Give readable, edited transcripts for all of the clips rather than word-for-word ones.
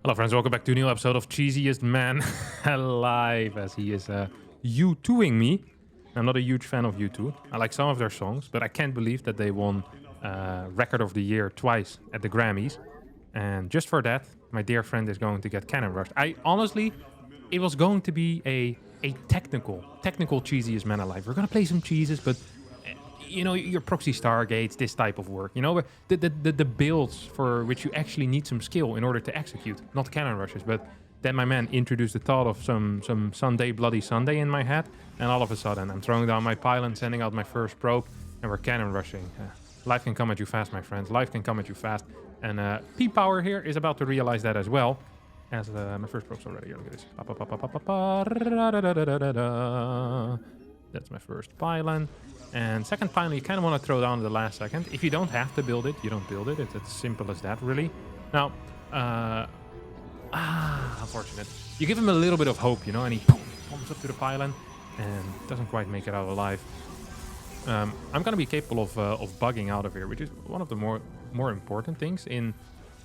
Hello friends, welcome back to a new episode of Cheesiest Man Alive, as he is U2ing me. I'm not a huge fan of U2. I like some of their songs, but I can't believe that they won Record of the Year twice at the Grammys. And just for that, my dear friend is going to get CANNONRUSH. It was going to be a technical Cheesiest Man Alive. We're gonna play some cheeses, but you know, your proxy stargates, this type of work, you know, the builds for which you actually need some skill in order to execute, not cannon rushes. But then my man introduced the thought of some Sunday, Bloody Sunday in my head, and all of a sudden I'm throwing down my pylon, sending out my first probe, and we're cannon rushing. Life can come at you fast, my friends. Life can come at you fast. And P-Power here is about to realize that as well. As my first probe's already here. Look at this. That's my first pylon. And second pylon, you kind of want to throw down at the last second. If you don't have to build it, you don't build it. It's as simple as that, really. Now, unfortunate. You give him a little bit of hope, you know, and he comes up to the pylon and doesn't quite make it out alive. I'm going to be capable of bugging out of here, which is one of the more important things in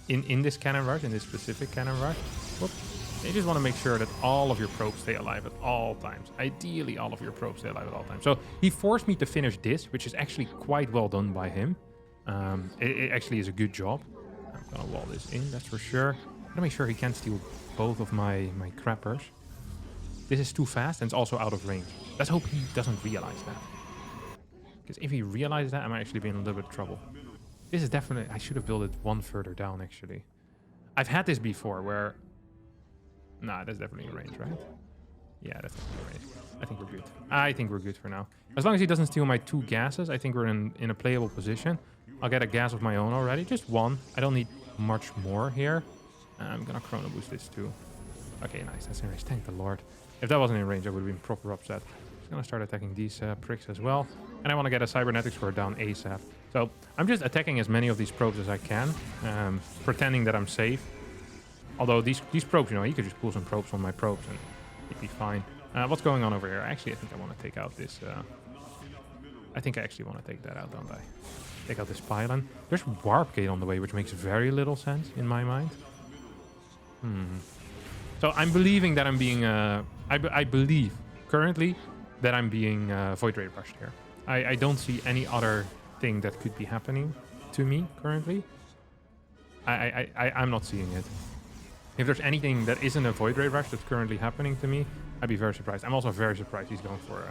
this cannon rush, in this specific cannon rush. Whoop. You just want to make sure that all of your probes stay alive at all times. Ideally, all of your probes stay alive at all times. So he forced me to finish this, which is actually quite well done by him. It actually is a good job. I'm going to wall this in, that's for sure. I'm going to make sure he can't steal both of my crappers. This is too fast and it's also out of range. Let's hope he doesn't realize that. Because if he realizes that, I might actually be in a little bit of trouble. This is definitely... I should have built it one further down, actually. I've had this before where... Nah, that's definitely in range, right? Yeah, that's definitely in range. I think we're good. I think we're good for now. As long as he doesn't steal my 2 gases, I think we're in a playable position. I'll get a gas of my own already. Just 1. I don't need much more here. I'm gonna chrono boost this too. Okay, nice. That's in range. Thank the Lord. If that wasn't in range, I would have been proper upset. Just gonna start attacking these pricks as well. And I want to get a cybernetics sword down ASAP. So I'm just attacking as many of these probes as I can, pretending that I'm safe. Although these probes, you know, you could just pull some probes on my probes and it'd be fine. What's going on over here? Actually, I think I want to take out this... I think I actually want to take that out, don't I? Take out this pylon. There's warp gate on the way, which makes very little sense in my mind. So I'm believing that I'm being... I believe currently that I'm being void ray rushed here. I don't see any other thing that could be happening to me currently. I'm not seeing it. If there's anything that isn't a void ray rush that's currently happening to me, I'd be very surprised. I'm also very surprised he's going for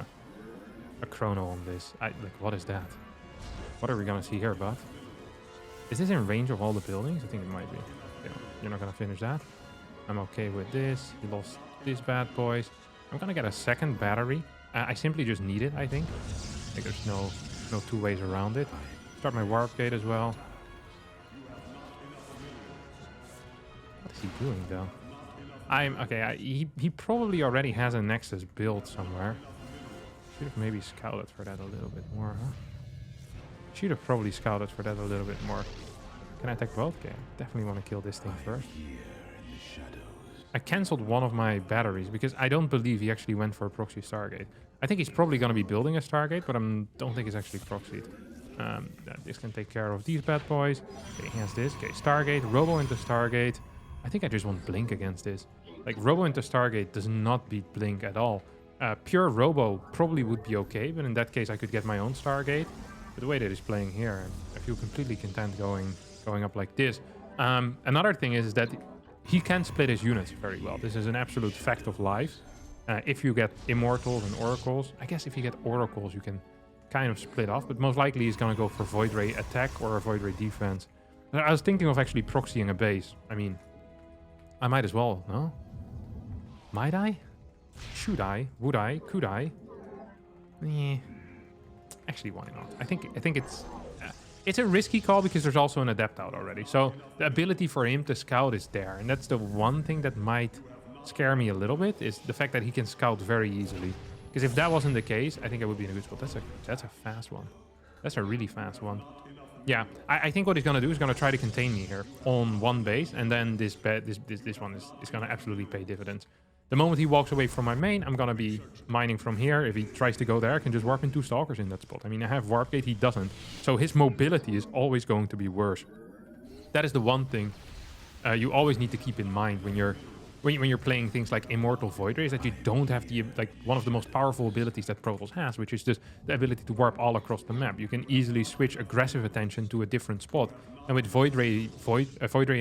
a chrono on this. Like, what is that? What are we gonna see here, bud? Is this in range of all the buildings? I think it might be. You're not gonna finish that. I'm okay with this. He lost these bad boys. I'm gonna get a second battery. I simply just need it, I think. Like, there's no 2 ways around it. Start my warp gate as well. What is he doing, though? He probably already has a Nexus built somewhere. Should have maybe scouted for that a little bit more, huh? Should have probably scouted for that a little bit more. Can I attack both? Okay, definitely want to kill this thing first. I cancelled one of my batteries because I don't believe he actually went for a proxy Stargate. I think he's probably going to be building a Stargate, but I don't think it's actually proxied. This can take care of these bad boys. Okay, he has this. Okay, Stargate, Robo into Stargate. I think I just want Blink against this. Like, Robo into Stargate does not beat Blink at all. Pure Robo probably would be okay, but in that case I could get my own Stargate. But the way that he's playing here, I feel completely content going up like this. Another thing is that he can split his units very well. This is an absolute fact of life. If you get Immortals and Oracles, I guess if you get Oracles, you can kind of split off, but most likely he's going to go for Void Ray attack or a Void Ray defense. I was thinking of actually proxying a base. I mean, I might as well, no? Might I? Should I? Would I? Could I? Yeah. Actually, why not? I think it's a risky call because there's also an Adept out already. So the ability for him to scout is there. And that's the one thing that might scare me a little bit, is the fact that he can scout very easily. Because if that wasn't the case, I think I would be in a good spot. That's a fast one. That's a really fast one. Yeah, I think what he's going to do is going to try to contain me here on one base. And then this one is going to absolutely pay dividends. The moment he walks away from my main, I'm going to be mining from here. If he tries to go there, I can just warp in 2 Stalkers in that spot. I mean, I have Warp Gate, he doesn't. So his mobility is always going to be worse. That is the one thing you always need to keep in mind when you're playing things like Immortal Void Ray is that you don't have the like one of the most powerful abilities that Protoss has, which is just the ability to warp all across the map. You can easily switch aggressive attention to a different spot, and with Void Ray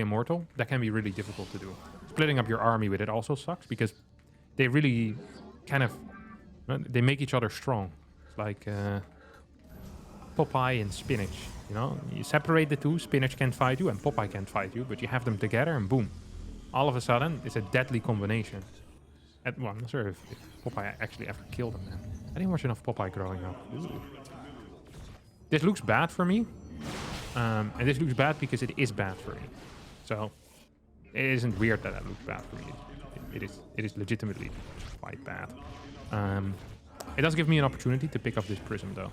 Immortal, that can be really difficult to do. Splitting up your army with it also sucks because they really kind of they make each other strong. It's like Popeye and spinach. You know, you separate the two. Spinach can't fight you, and Popeye can't fight you, but you have them together, and boom. All of a sudden, it's a deadly combination. Well, I'm not sure if Popeye actually ever killed him, man. I didn't watch enough Popeye growing up. Ooh. This looks bad for me. And this looks bad because it is bad for me. So, it isn't weird that looks bad for me. It is legitimately quite bad. It does give me an opportunity to pick up this Prism, though.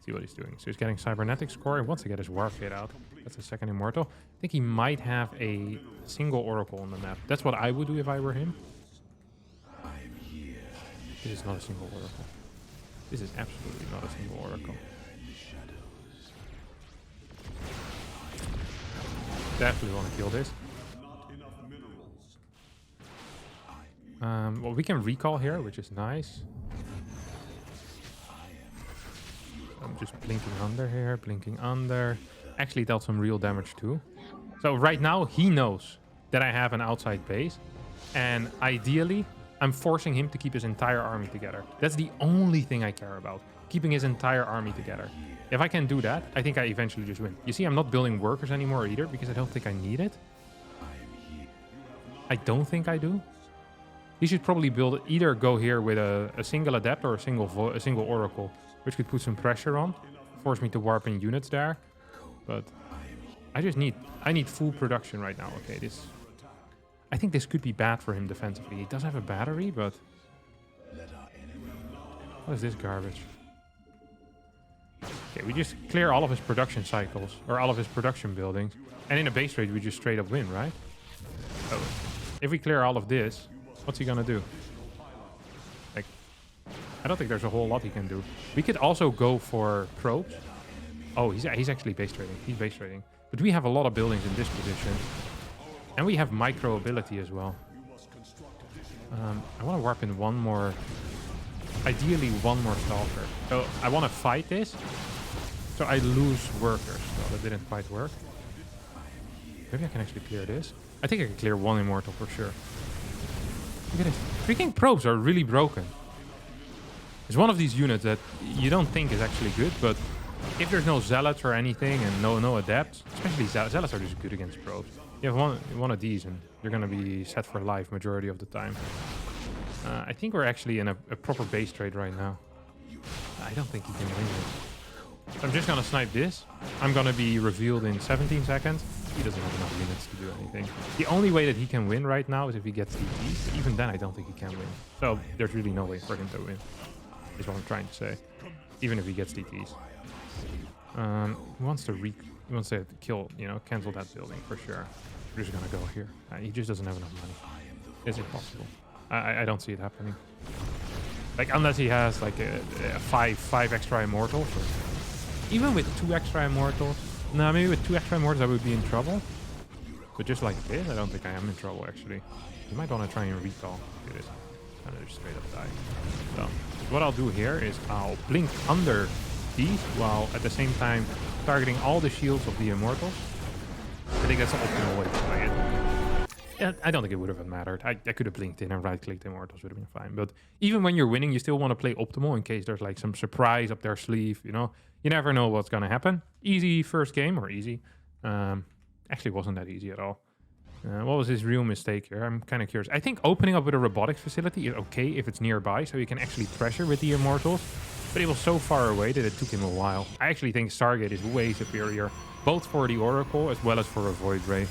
See what he's doing. So he's getting Cybernetic score. He wants to get his Warp Hit out. That's a second Immortal. I think he might have a single Oracle on the map. That's what I would do if I were him. This is not a single Oracle. This is absolutely not a single Oracle. Definitely want to kill this. Well, we can recall here, which is nice. I'm just blinking under here, blinking under. Actually dealt some real damage too. So right now he knows that I have an outside base. And ideally, I'm forcing him to keep his entire army together. That's the only thing I care about. Keeping his entire army together. If I can do that, I think I eventually just win. You see, I'm not building workers anymore either because I don't think I need it. I don't think I do. He should probably build either go here with a single Adept or a single Oracle, which could put some pressure on, force me to warp in units there. But I need full production right now. Okay, I think this could be bad for him defensively. He does have a battery, but what is this garbage? Okay, we just clear all of his production cycles or all of his production buildings, and in a base raid we just straight up win, right? Oh, if we clear all of this, what's he gonna do? Like, I don't think there's a whole lot he can do. We could also go for probes. Oh, he's actually base trading. He's base trading. But we have a lot of buildings in this position. And we have micro ability as well. I want to warp in one more... Ideally, one more Stalker. So I want to fight this. So I lose workers. Well, that didn't quite work. Maybe I can actually clear this. I think I can clear one Immortal for sure. Look at this. Freaking probes are really broken. It's one of these units that you don't think is actually good, but if there's no Zealots or anything and no Adepts, especially Zealots are just good against probes. You have one of these and you're going to be set for life majority of the time. I think we're actually in a proper base trade right now. I don't think he can win this. So I'm just going to snipe this. I'm going to be revealed in 17 seconds. He doesn't have enough units to do anything. The only way that he can win right now is if he gets DTs. Even then, I don't think he can win. So there's really no way for him to win, is what I'm trying to say. Even if he gets DTs. He wants to kill, cancel that building for sure. We're just gonna go here. He just doesn't have enough money. It's impossible. I don't see it happening. Like, unless he has like a five extra Immortals. Even with 2 extra Immortals. No, maybe with 2 extra Immortals I would be in trouble. But just like this, I don't think I am in trouble actually. You might want to try and recall. Look at this. I'm gonna just straight up die. So what I'll do here is I'll blink under these while at the same time targeting all the shields of the Immortals. I think that's the optimal way to play it. Yeah, I don't think it would have mattered. I could have blinked in and right-clicked Immortals, would have been fine. But even when you're winning, you still want to play optimal in case there's like some surprise up their sleeve, You never know what's going to happen. Easy first game, or easy. Actually wasn't that easy at all. What was his real mistake here? I'm kind of curious. I think opening up with a robotics facility is okay if it's nearby, so you can actually pressure with the Immortals. But it was so far away that it took him a while. I actually think Stargate is way superior, both for the Oracle as well as for a Void Ray.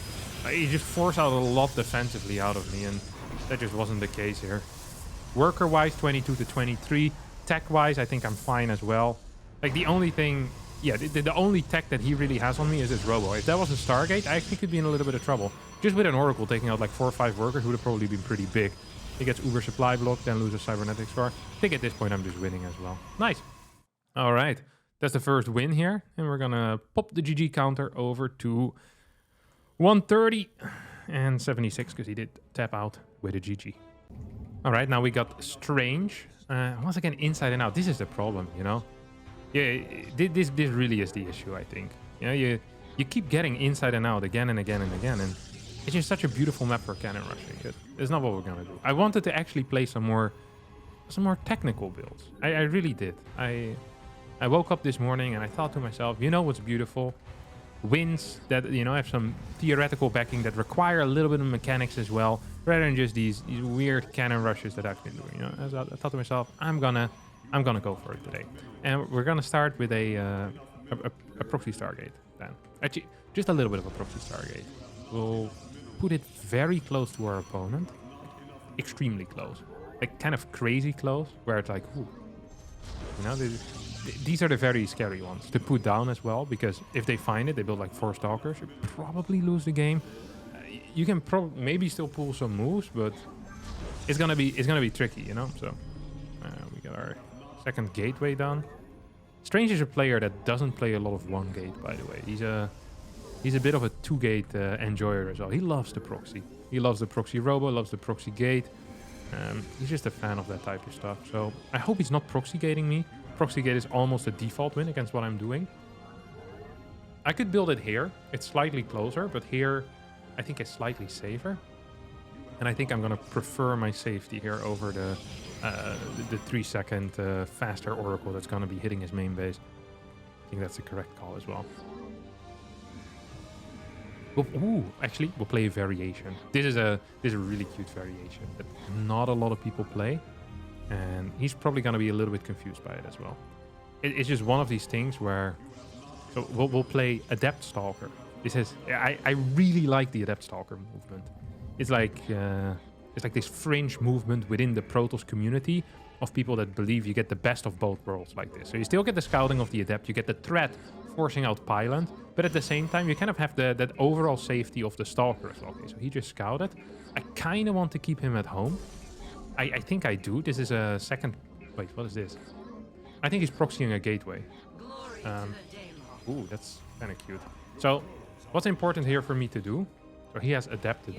He just forced out a lot defensively out of me, and that just wasn't the case here. Worker-wise, 22 to 23. Tech-wise, I think I'm fine as well. Like, the only thing... Yeah, the only tech that he really has on me is this Robo. If that was a Stargate, I actually could be in a little bit of trouble. Just with an Oracle taking out like 4 or 5 workers would have probably been pretty big. He gets Uber supply block, then loses Cybernetic Score. I think at this point I'm just winning as well. Nice. All right. That's the first win here. And we're going to pop the GG counter over to 130. And 76 because he did tap out with a GG. All right, now we got Strange. Once again, inside and out. This is the problem, you know? Yeah, this really is the issue, I think. You know, you keep getting inside and out again and again and again, and it's just such a beautiful map for cannon rushing. It's not what we're gonna do. I wanted to actually play some more technical builds. I really did. I woke up this morning and I thought to myself, you know what's beautiful? Wins that, you know, have some theoretical backing that require a little bit of mechanics as well, rather than just these weird cannon rushes that I've been doing. You know, as I thought to myself, I'm gonna go for it today, and we're gonna start with a proxy Stargate then. Actually, just a little bit of a proxy Stargate. We'll put it very close to our opponent, extremely close, like kind of crazy close, where it's like, ooh, you know, these are the very scary ones to put down as well, because if they find it, they build like 4 stalkers, you probably lose the game. You can maybe still pull some moves, but it's gonna be tricky, you know. So we got our second gateway done. Strange is a player that doesn't play a lot of 1 gate, by the way. He's a bit of a 2 gate enjoyer as well. He loves the proxy. He loves the proxy robo, loves the proxy gate. He's just a fan of that type of stuff. So I hope he's not proxy gating me. Proxy gate is almost a default win against what I'm doing. I could build it here. It's slightly closer, but here I think it's slightly safer. And I think I'm going to prefer my safety here over the 3-second faster Oracle that's going to be hitting his main base. I think that's the correct call as well. Actually, we'll play a variation. This is a really cute variation that not a lot of people play. And he's probably going to be a little bit confused by it as well. It's just one of these things where... So we'll play Adept Stalker. This is... I really like the Adept Stalker movement. It's like this fringe movement within the Protoss community of people that believe you get the best of both worlds like this. So you still get the scouting of the Adept, you get the threat forcing out Pyland, but at the same time you kind of have that overall safety of the Stalker as well. Okay, so he just scouted. I kind of want to keep him at home. I think I do. This is a second... Wait, what is this? I think he's proxying a gateway. Ooh, that's kind of cute. So, what's important here for me to do? So he has Adept.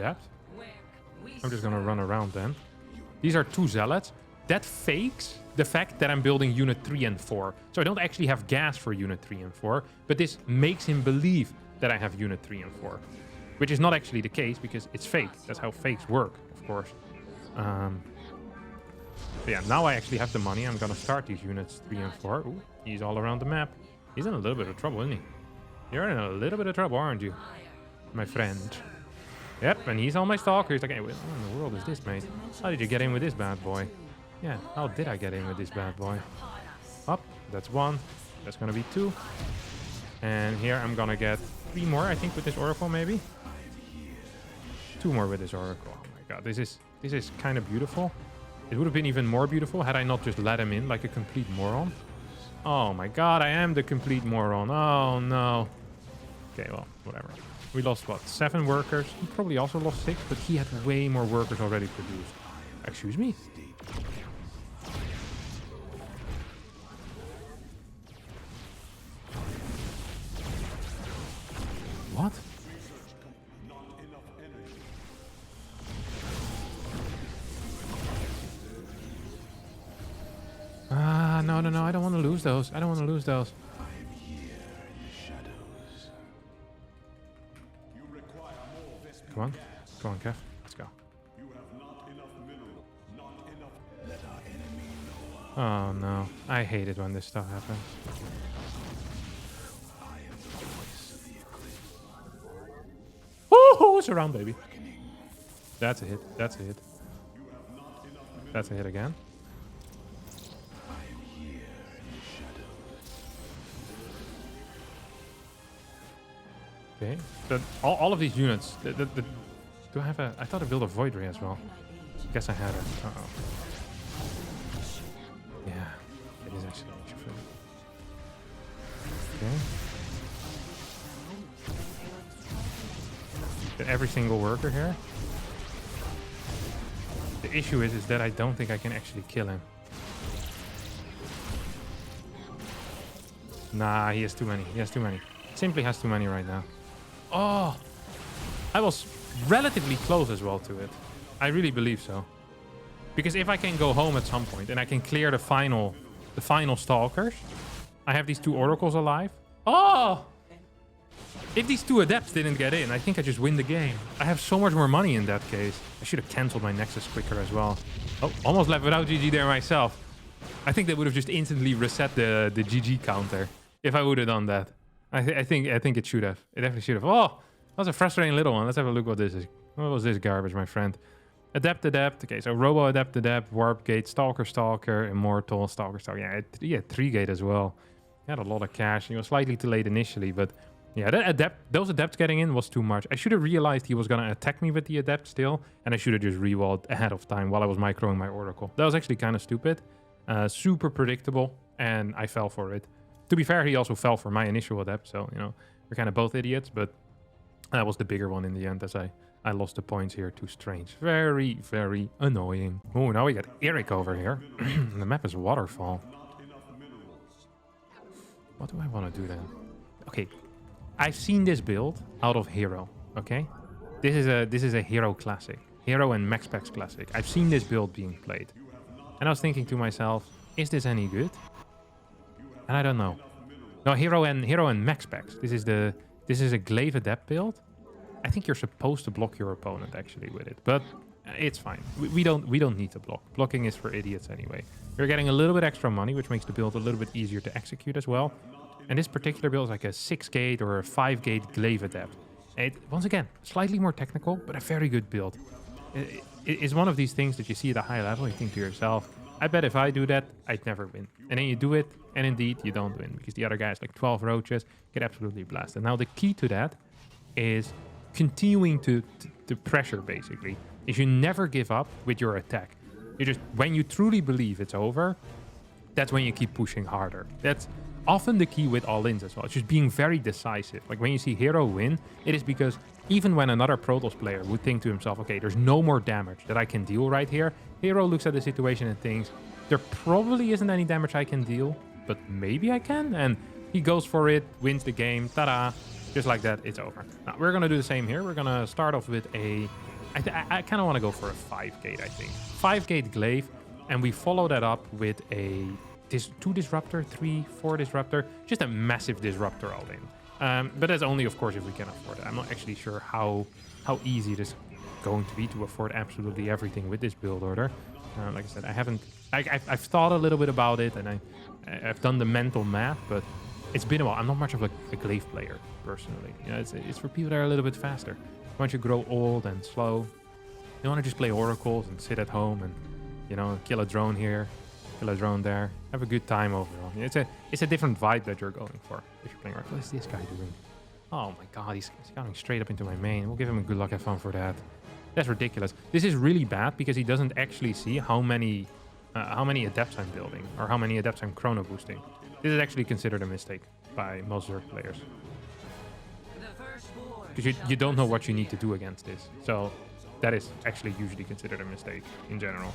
I'm just going to run around then. These are 2 Zealots. That fakes the fact that I'm building Unit 3 and 4. So I don't actually have gas for Unit 3 and 4, but this makes him believe that I have Unit 3 and 4. Which is not actually the case, because it's fake. That's how fakes work, of course. But yeah, now I actually have the money. I'm gonna start these units 3 and 4. Ooh, he's all around the map. He's in a little bit of trouble, isn't he? You're in a little bit of trouble, aren't you, my friend? Yep, and he's on my stalker. He's like, hey, what in the world is this, mate? How did you get in with this bad boy? Yeah, how did I get in with this bad boy? Up, that's 1. That's gonna be 2. And here I'm gonna get 3 more, I think, with this Oracle, maybe. 2 more with this Oracle. Oh my god, this is kind of beautiful. It would have been even more beautiful had I not just let him in like a complete moron. Oh my god, I am the complete moron. Oh no. Okay, well, whatever. We lost, what, 7 workers? He probably also lost 6, but he had way more workers already produced. Excuse me? What? No, I don't want to lose those. I don't want to lose those. Come on, Kev. Let's go. Oh no, I hate it when this stuff happens. Oh, it's around, baby. That's a hit. That's a hit. That's a hit again. Okay, so all of these units. Do I have a? I thought I built a Void Ray as well. Guess I had it. Uh-oh. Yeah, it is actually an issue for me. Okay. Get every single worker here. The issue is that I don't think I can actually kill him. Nah, he has too many. He has too many. Simply has too many right now. Oh, I was relatively close as well to it. I really believe so. Because if I can go home at some point and I can clear the final stalkers, I have these 2 oracles alive. Oh! If these 2 adepts didn't get in, I think I just win the game. I have so much more money in that case. I should have cancelled my Nexus quicker as well. Oh, almost left without GG there myself. I think that would have just instantly reset the GG counter if I would have done that. I think it should have. It definitely should have. Oh, that was a frustrating little one. Let's have a look what this is. What was this garbage, my friend? Adept. Okay, so Robo Adept, Warp Gate, Stalker, Immortal, Stalker. Yeah, 3 gate as well. He had a lot of cash. He was slightly too late initially, but yeah, those adepts getting in was too much. I should have realized he was going to attack me with the adept still, and I should have just rewalled ahead of time while I was microing my oracle. That was actually kind of stupid. Super predictable, and I fell for it. To be fair, he also fell for my initial adept, so, you know, we're kind of both idiots, but that was the bigger one in the end, as I lost the points here to Strange. Very, very annoying. Oh, now we got Eric over here. The map is Waterfall. What do I want to do then? Okay, I've seen this build out of Hero, okay? This is a Hero classic. Hero and Max Packs classic. I've seen this build being played. And I was thinking to myself, is this any good? And I don't know. No, Hero and Max Packs. This is a Glaive Adept build. I think you're supposed to block your opponent actually with it, but it's fine. We don't need to block. Blocking is for idiots anyway. You're getting a little bit extra money, which makes the build a little bit easier to execute as well. And this particular build is like a 6 gate or a 5 gate Glaive Adept. Once again, slightly more technical, but a very good build. It's one of these things that you see at a high level, you think to yourself, I bet if I do that, I'd never win. And then you do it, and indeed, you don't win. Because the other guy has like 12 roaches, get absolutely blasted. Now, the key to that is continuing to pressure, basically. Is you never give up with your attack. You just, when you truly believe it's over, that's when you keep pushing harder. That's often the key with all-ins as well. It's just being very decisive. Like when you see Hero win, it is because even when another Protoss player would think to himself, okay, there's no more damage that I can deal right here, Hero looks at the situation and thinks, there probably isn't any damage I can deal, but maybe I can. And he goes for it, wins the game, ta-da. Just like that, it's over. Now, we're going to do the same here. We're going to start off with a... I kind of want to go for a 5 gate, I think. 5 gate Glaive, and we follow that up with a 2 Disruptor, 3, 4 Disruptor. Just a massive Disruptor all in. But that's only, of course, if we can afford it. I'm not actually sure how easy it is going to be to afford absolutely everything with this build order. Like I said, I've thought a little bit about it, and I've done the mental math, but it's been a while. I'm not much of a Glaive player, personally. You know, it's for people that are a little bit faster. Once you grow old and slow, you want to just play oracles and sit at home and, you know, kill a drone here, kill a drone there, have a good time overall. It's a different vibe that you're going for if you're playing. What is this guy doing? Oh my god, he's coming straight up into my main. We'll give him a good luck, have fun for that. That's ridiculous. This is really bad because he doesn't actually see how many adepts I'm building or how many adepts I'm chrono boosting. This is actually considered a mistake by most Zerg players. Because you don't know what you need to do against this. So that is actually usually considered a mistake in general.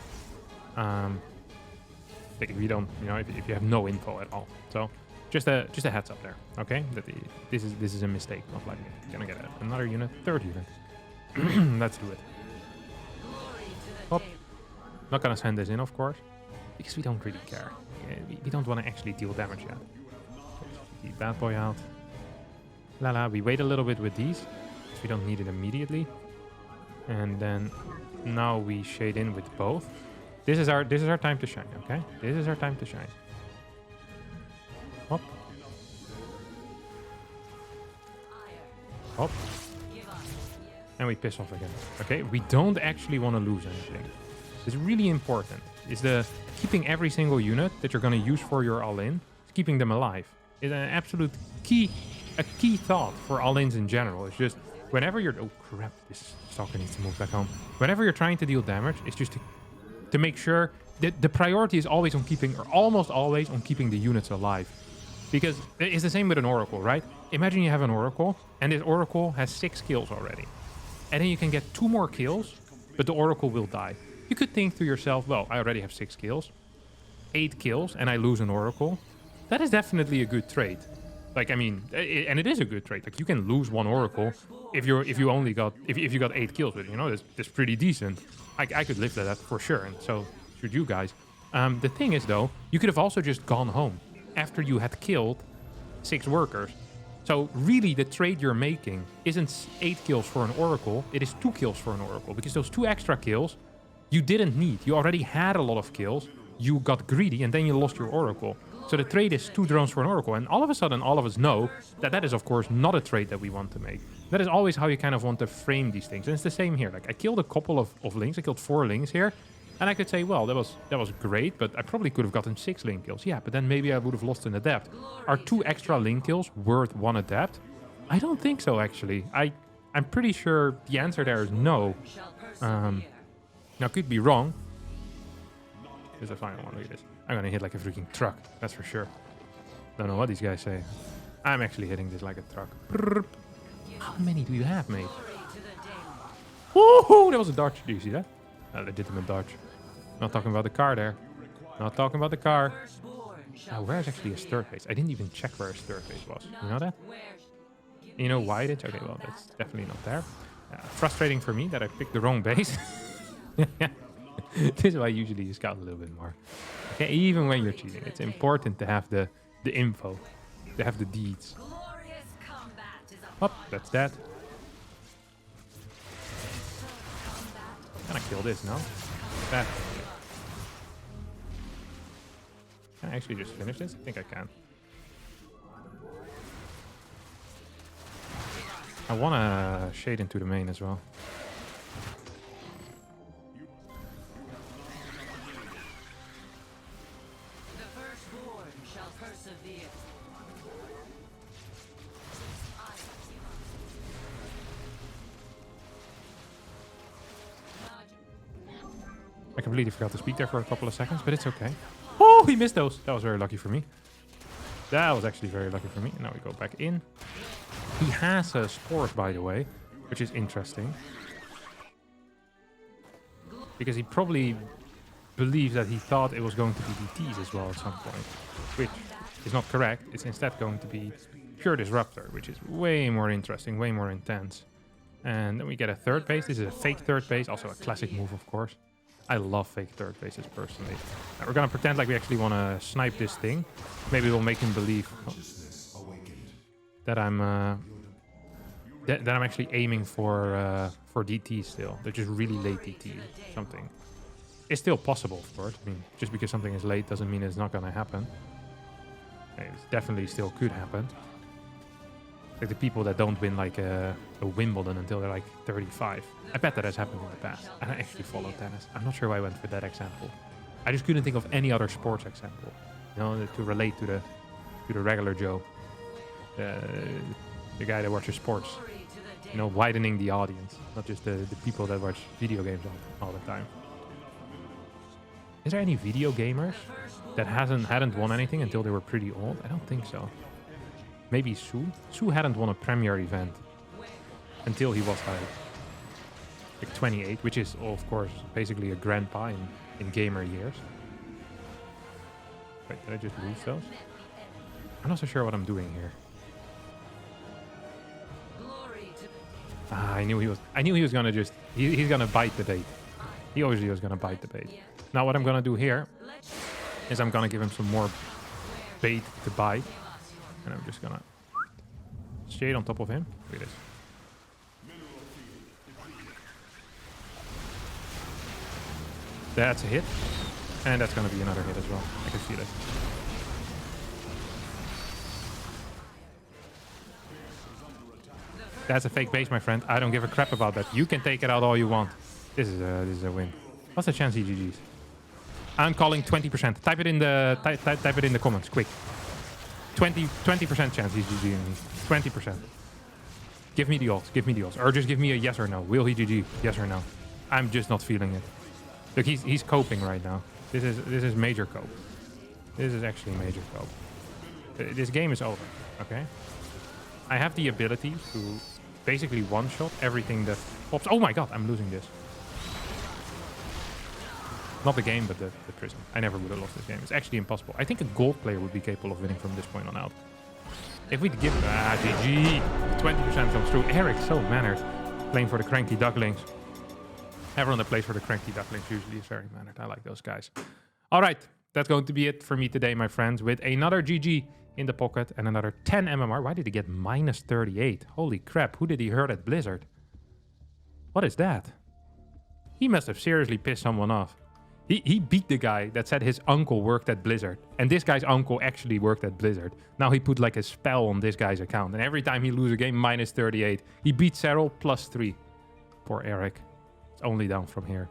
Like if you don't, you know, if you have no info at all. So just a heads up there, okay? That this is a mistake, most likely. Gonna get another unit, 3rd unit. Let's do it. Oh, not gonna send this in, of course, because we don't really care. We don't want to actually deal damage yet. The bad boy out. We wait a little bit with these, because we don't need it immediately. And then now we shade in with both. This is our time to shine, okay? This is our time to shine. Hop. Hop. And we piss off again. Okay, we don't actually want to lose anything. It's really important. Is the keeping every single unit that you're going to use for your all-in, keeping them alive, is an absolute key thought for all-ins in general. It's just whenever you're... Oh crap, this stalker needs to move back home. Whenever you're trying to deal damage, it's just to make sure that the priority is always on keeping, or almost always on keeping the units alive. Because it's the same with an oracle, right? Imagine you have an oracle, and this oracle has 6 kills already. And then you can get 2 more kills, but the oracle will die. You could think to yourself, well, I already have 6 kills, 8 kills, and I lose an oracle. That is definitely a good trade. Like, I mean, and it is a good trade. Like, you can lose one Oracle if you only got if you got 8 kills with it. You know, that's pretty decent. I could live with that for sure, and so should you guys. The thing is, though, you could have also just gone home after you had killed 6 workers. So really, the trade you're making isn't 8 kills for an Oracle. It is 2 kills for an Oracle, because those 2 extra kills you didn't need. You already had a lot of kills. You got greedy, and then you lost your Oracle. So the trade is 2 drones for an Oracle, and all of a sudden, all of us know that that is, of course, not a trade that we want to make. That is always how you kind of want to frame these things, and it's the same here. Like, I killed a couple of Lings. I killed 4 Lings here, and I could say, well, that was great, but I probably could have gotten 6 Ling kills. Yeah, but then maybe I would have lost an Adept. Are 2 extra Ling kills worth 1 Adept? I don't think so, actually. I'm pretty sure the answer there is no. Now, could be wrong. Here's the final one. Look at this. I'm gonna hit like a freaking truck. That's for sure. Don't know what these guys say. I'm actually hitting this like a truck. How many do you have, mate? Woohoo! That was a dodge. Do you see that? A legitimate dodge. Not talking about the car there. Not talking about the car. Where's actually his third base? I didn't even check where his third base was. You know that? You know why it is? Okay, well, that's definitely not there. Frustrating for me that I picked the wrong base. This is why usually you scout a little bit more. Okay, even when you're cheating, it's important to have the info, to have the deeds. Oh, that's that. Can I kill this now? That. Can I actually just finish this? I think I can. I want to shade into the main as well. I completely forgot to speak there for a couple of seconds, but it's okay. Oh, he missed those. That was very lucky for me. That was actually very lucky for me. Now we go back in. He has spores, by the way, which is interesting. Because he probably believes that he thought it was going to be DTs as well at some point, which is not correct. It's instead going to be pure Disruptor, which is way more interesting, way more intense. And then we get a third base. This is a fake third base, also a classic move, of course. I love fake third bases personally. Now we're gonna pretend like we actually want to snipe this thing. Maybe we'll make him believe that I'm that I'm actually aiming for DT still. They're just really late DT something. It's still possible, of course. I mean, just because something is late doesn't mean it's not gonna happen. It definitely still could happen. Like the people that don't win like a Wimbledon until they're like 35. I bet that has happened in the past. I actually follow tennis. I'm not sure why I went for that example. I just couldn't think of any other sports example, you know, to relate to the regular Joe, the guy that watches sports. You know, widening the audience, not just the people that watch video games all the time. Is there any video gamers that hadn't won anything until they were pretty old? I don't think so. Maybe Sue. Sue hadn't won a Premier event until he was like 28, which is, of course, basically a grandpa in gamer years. Wait, did I just lose those? I'm not so sure what I'm doing here. I knew he was gonna just he's gonna bite the bait. He obviously was gonna bite the bait. Now what I'm gonna do here is I'm gonna give him some more bait to bite. And I'm just gonna shade on top of him. Look at this. That's a hit. And that's gonna be another hit as well. I can feel it. That's a fake base, my friend. I don't give a crap about that. You can take it out all you want. This is a win. What's the chance he GG's? I'm calling 20%. Type it in the comments, quick. 20% chance he's GGing me. 20%. Give me the odds. Give me the odds. Or just give me a yes or no. Will he GG? Yes or no? I'm just not feeling it. Look, he's coping right now. This is major cope. This is actually major cope. This game is over. Okay. I have the ability to basically one-shot everything that pops. Oh my god, I'm losing this. Not the game, but the prism. I never would have lost this game. It's actually impossible. I think a gold player would be capable of winning from this point on out. If we give... GG. 20% comes through. Eric, so mannered. Playing for the Cranky Ducklings. Everyone that plays for the Cranky Ducklings usually is very mannered. I like those guys. All right. That's going to be it for me today, my friends, with another GG in the pocket and another 10 MMR. Why did he get minus 38? Holy crap. Who did he hurt at Blizzard? What is that? He must have seriously pissed someone off. He beat the guy that said his uncle worked at Blizzard. And this guy's uncle actually worked at Blizzard. Now he put like a spell on this guy's account. And every time he loses a game, minus 38. He beat Cyril, plus 3. Poor Eric. It's only down from here.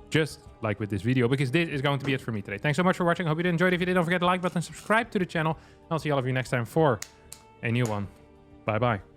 Just like with this video, because this is going to be it for me today. Thanks so much for watching. Hope you did enjoy it. If you did, don't forget to like button, subscribe to the channel. I'll see all of you next time for a new one. Bye-bye.